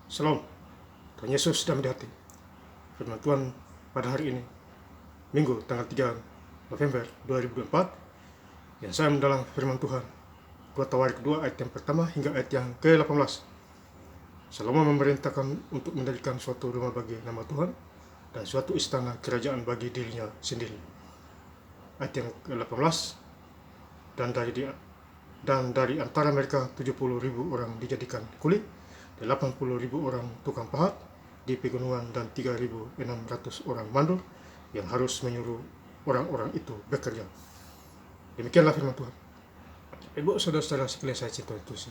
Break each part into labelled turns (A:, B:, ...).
A: Shalom, Tuhan Yesus sudah mendekati. Firman Tuhan pada hari ini, Minggu tanggal 3 November 2024, yang saya mendalam firman Tuhan, 2 Tawarik 2 ayat yang pertama hingga ayat yang ke-18. Salomo memerintahkan untuk mendirikan suatu rumah bagi nama Tuhan dan suatu istana kerajaan bagi dirinya sendiri. Ayat yang ke-18, dan dari antara mereka 70.000 orang dijadikan kulit, 80.000 orang tukang pahat di pegunungan, dan 3.600 orang mandor yang harus menyuruh orang-orang itu bekerja. Demikianlah firman Tuhan. Ibu saudara-saudara sekalian saya cintai Tuhan,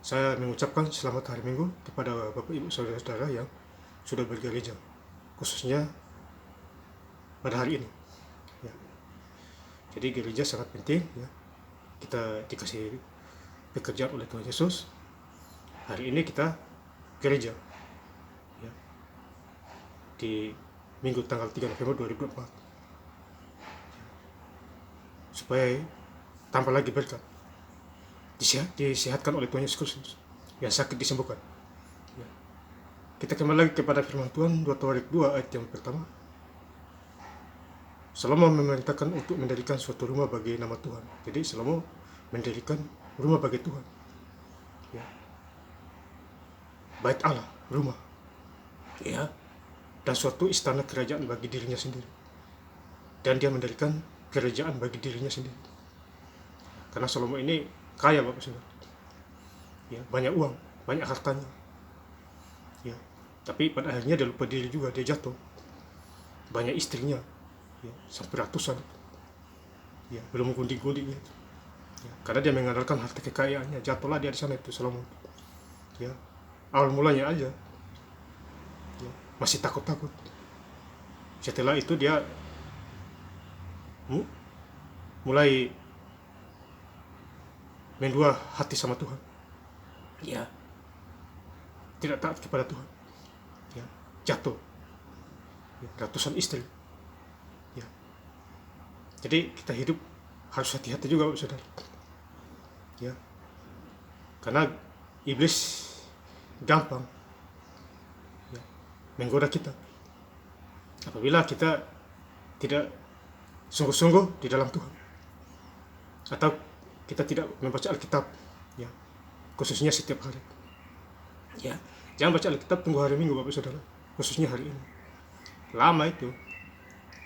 A: saya mengucapkan selamat hari Minggu kepada Bapak Ibu saudara-saudara yang sudah bergereja, khususnya pada hari ini. Ya. Jadi gereja sangat penting. Ya. Kita dikasih pekerjaan oleh Tuhan Yesus. Hari ini kita gereja, ya, di Minggu tanggal 3 November 2024, supaya tambah lagi berkat, disehatkan oleh Tuhan Yesus Kristus, yang sakit disembuhkan. Ya. Kita kembali lagi kepada firman Tuhan, 2 Tawarik 2 ayat yang pertama. Salomo memerintahkan untuk mendirikan suatu rumah bagi nama Tuhan. Jadi Salomo mendirikan rumah bagi Tuhan, ya. Bait Allah, rumah, ya, dan suatu istana kerajaan bagi dirinya sendiri. Dan dia mendirikan kerajaan bagi dirinya sendiri. Karena Salomo ini kaya, Bapak Saudara. Ya, banyak uang, banyak hartanya. Ya, tapi pada akhirnya dia lupa diri juga, dia jatuh. Banyak istrinya, ya, sampai ratusan. Ya, belum gunting-guntingnya. Ya, karena dia mengandalkan harta kekayaannya, jatuhlah dia di sana itu Salomo. Ya, awal mulanya aja, ya, masih takut-takut. Setelah itu dia mulai mendua hati sama Tuhan. Ya, tidak taat kepada Tuhan. Ya, jatuh. Ya, ratusan istri. Ya. Jadi kita hidup harus hati-hati juga, saudara. Ya, karena iblis gampang, ya, menggoda kita apabila kita tidak sungguh-sungguh di dalam Tuhan, atau kita tidak membaca Alkitab, ya, khususnya setiap hari. Ya, jangan baca Alkitab tunggu hari Minggu, Bapak Saudara, khususnya hari ini. Lama itu,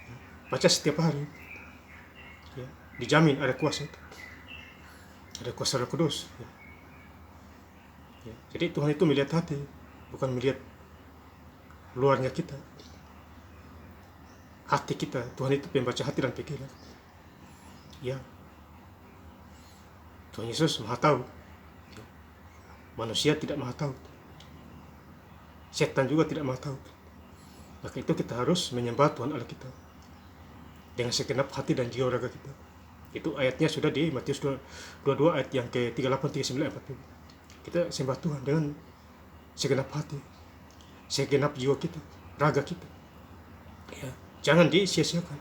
A: ya, baca setiap hari, ya, dijamin ada kuasa itu, ada kuasa Roh Kudus. Ya. Ya, jadi Tuhan itu melihat hati, bukan melihat luarnya kita, hati kita. Tuhan itu pembaca hati dan pikiran. Ya, Tuhan Yesus maha tahu. Ya. Manusia tidak maha tahu, setan juga tidak maha tahu. Maka itu kita harus menyembah Tuhan Allah kita dengan segenap hati dan jiwa raga kita. Itu ayatnya sudah di Matius 22 ayat yang ke-38, 39, 40. Kita sembah Tuhan dengan segenap hati, segenap jiwa kita, raga kita. Ya, jangan disia-siakan.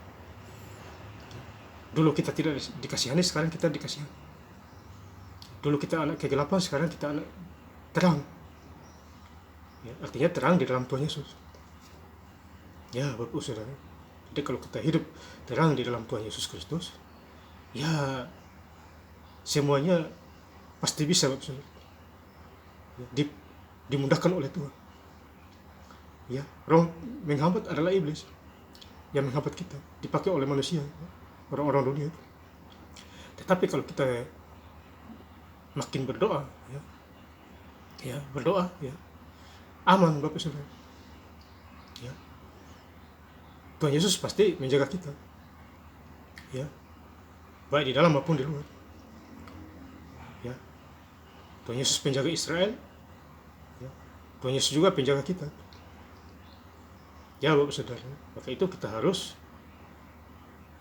A: Dulu kita tidak dikasihani, sekarang kita dikasihani. Dulu kita anak kegelapan, sekarang kita anak terang. Ya, artinya terang di dalam Tuhan Yesus. Ya, Bapak Saudara. Jadi kalau kita hidup terang di dalam Tuhan Yesus Kristus, ya semuanya pasti bisa, Bapak Saudara. Ya, dimudahkan oleh Tuhan. Ya, roh menghambat adalah iblis yang menghambat kita, dipakai oleh manusia, orang-orang dunia itu. Tetapi kalau kita makin berdoa, ya, berdoa, ya, aman, Bapak Saudara. Ya, Tuhan Yesus pasti menjaga kita, ya, baik di dalam maupun di luar. Ya, Tuhan Yesus penjaga Israel, ya, Tuhan Yesus juga penjaga kita. Ya, Bapak Saudara, maka itu kita harus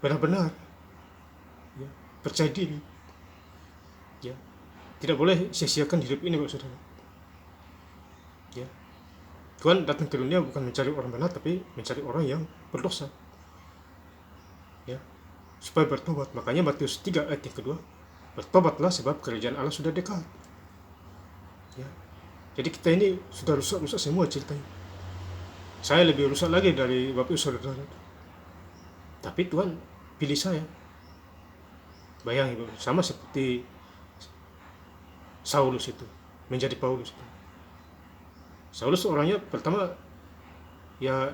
A: benar-benar, ya, percaya diri. Ya, tidak boleh sia-siakan hidup ini, Bapak Saudara. Ya, Tuhan datang ke dunia bukan mencari orang benar, tapi mencari orang yang berdosa, ya, supaya bertobat. Makanya Matius 3 ayat yang kedua, bertobatlah sebab kerajaan Allah sudah dekat. Ya, Jadi kita ini sudah rusak-rusak semua ceritanya. Saya lebih rusak lagi dari Bapak Ibu Saudara. Tapi Tuhan pilih saya. Bayangin, sama seperti Saulus itu menjadi Paulus. Saulus orangnya pertama ya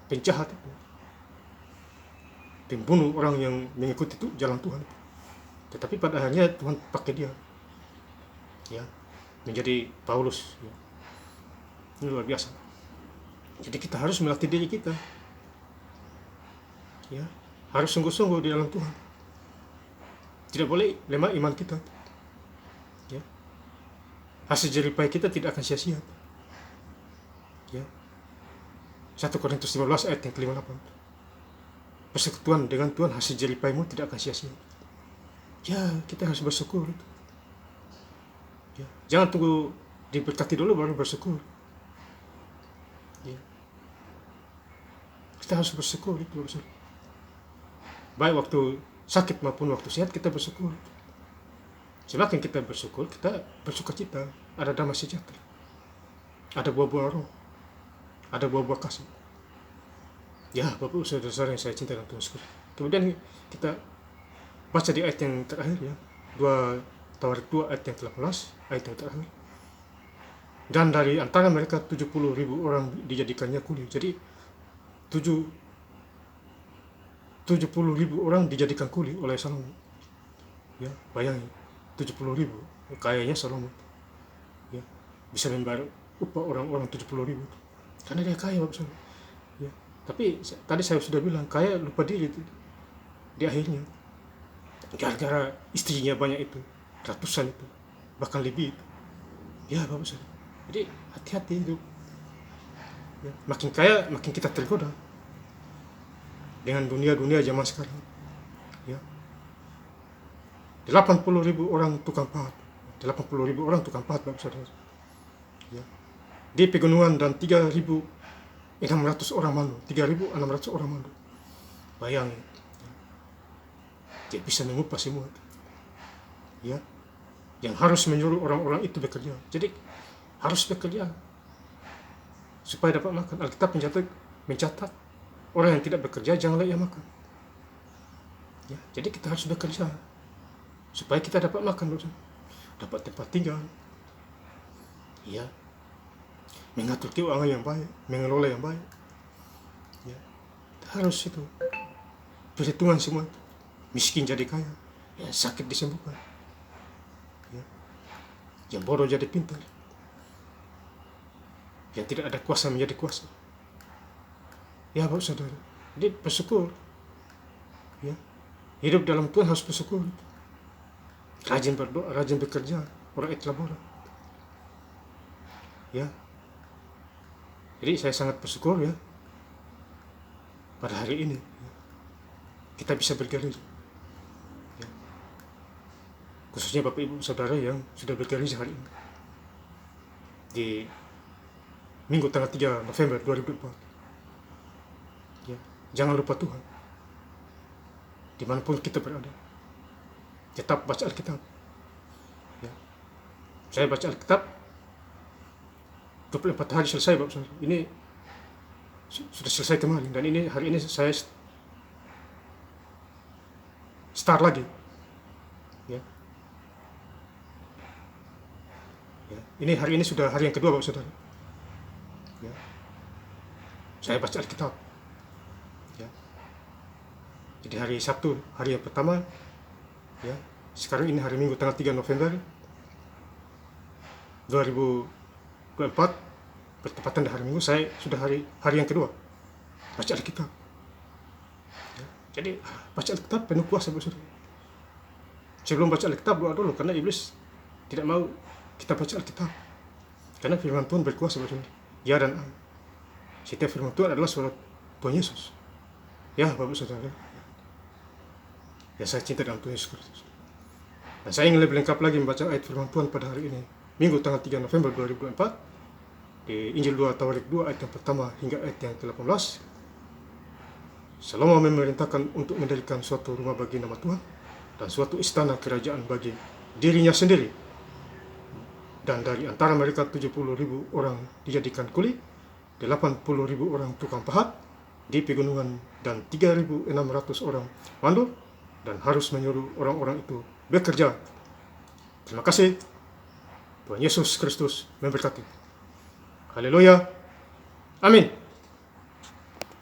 A: penjahat, pembunuh orang yang mengikuti itu jalan Tuhan. Tetapi pada akhirnya Tuhan pakai dia, ya, menjadi Paulus. Ya. Ini luar biasa. Jadi kita harus melatih diri kita, ya, harus sungguh-sungguh di dalam Tuhan. Tidak boleh lemah iman kita. Ya. Hasil jerih payah kita tidak akan sia-sia. Ya. 1 Korintus 15 ayat yang ke-58. Persekutuan dengan Tuhan, hasil jerih payahmu tidak akan sia-sia. Ya, kita harus bersyukur. Ya. Jangan tunggu diberkati dulu baru bersyukur. Ya. Kita harus bersyukur itu. Baik waktu sakit maupun waktu sehat kita bersyukur. Semakin kita bersyukur, kita bersukacita, ada damai sejahtera, ada buah-buah roh, ada buah-buah kasih. Ya, Bapak saudara-saudara yang saya cinta dan Tuhan sekalian. Kemudian kita baca di ayat yang terakhir, ya, 2 Tawarik 2 ayat yang ke-18, ayat yang terakhir. Dan dari antara mereka 70.000 orang dijadikannya kuli. Jadi 70.000 orang dijadikan kuli oleh Salomo. Ya, bayangin 70.000, kayaknya Salomo. Ya, bisa membayar upah orang-orang 70.000 karena dia kaya, Bapak. Ya, tapi tadi saya sudah bilang kaya lupa diri itu di akhirnya. Gara-gara istrinya banyak itu, ratusan itu, bahkan lebih itu. Ya, Bapak. Jadi hati-hati itu. Ya, makin kaya makin kita tergoda dengan dunia zaman sekarang. Ya. 80.000 orang tukang pahat. 80.000 orang tukang pahat, Bapak Saudara. Ya. Di pegunungan dan 3.600 orang mandu. 3.600 orang mandu. Bayangin. Ya. Dia bisa mengupah semua. Ya. Yang harus menyuruh orang-orang itu bekerja. Jadi harus bekerja supaya dapat makan. Alkitab mencatat orang yang tidak bekerja janganlah ia makan. Ya, jadi kita harus bekerja supaya kita dapat makan, dapat tempat tinggal, ya, mengatur keuangan yang baik, mengelola yang baik. Ya, kita harus itu perhitungan semua. Miskin jadi kaya, ya, sakit disembuhkan, ya, yang bodoh jadi pintar, yang tidak ada kuasa menjadi kuasa. Ya, Bapak Saudara. Jadi bersyukur. Ya. Hidup dalam Tuhan harus bersyukur. Rajin berdoa, rajin bekerja, ora et labora. Ya. Jadi saya sangat bersyukur, ya, pada hari ini, ya, kita bisa bergerilya. Ya. Khususnya Bapak Ibu Saudara yang sudah bergerilya hari ini. Di Minggu tanggal 3 November 2004. Ya, jangan lupa Tuhan. Dimanapun kita berada, tetap baca Alkitab. Ya. Saya baca Alkitab 24 hari selesai, Bapak. Ini sudah selesai kemarin dan ini hari ini saya start lagi. Ya. Ya. Ini hari ini sudah hari yang kedua, Bapak Saudara. Ya. Saya baca Alkitab. Ya. Jadi hari Sabtu, hari yang pertama, ya. Sekarang ini hari Minggu tanggal 3 November 2024, bertepatan di hari Minggu, saya sudah hari yang kedua baca Alkitab. Ya. Jadi baca Alkitab penuh kuasa, Bapak Saudara. Sebelum baca Alkitab doa dulu, karena iblis tidak mau kita baca Alkitab. Karena firman Tuhan berkuasa, Bapak Saudara. Ya dan amin. Setiap firman Tuhan adalah suara Tuhan Yesus. Ya, Bapak Saudara. Ya, saya cinta dalam Tuhan Yesus Kristus. Dan saya ingin lebih lengkap lagi membaca ayat firman Tuhan pada hari ini, Minggu tanggal 3 November 2024, di Injil 2 Tawarik 2 ayat yang pertama hingga ayat yang ke-18. Salomo memerintahkan untuk mendirikan suatu rumah bagi nama Tuhan dan suatu istana kerajaan bagi dirinya sendiri. Dan dari antara mereka 70.000 orang dijadikan kuli, 80.000 orang tukang pahat di pegunungan, dan 3.600 orang mandor, dan harus menyuruh orang-orang itu bekerja. Terima kasih. Tuhan Yesus Kristus memberkati. Haleluya. Amin.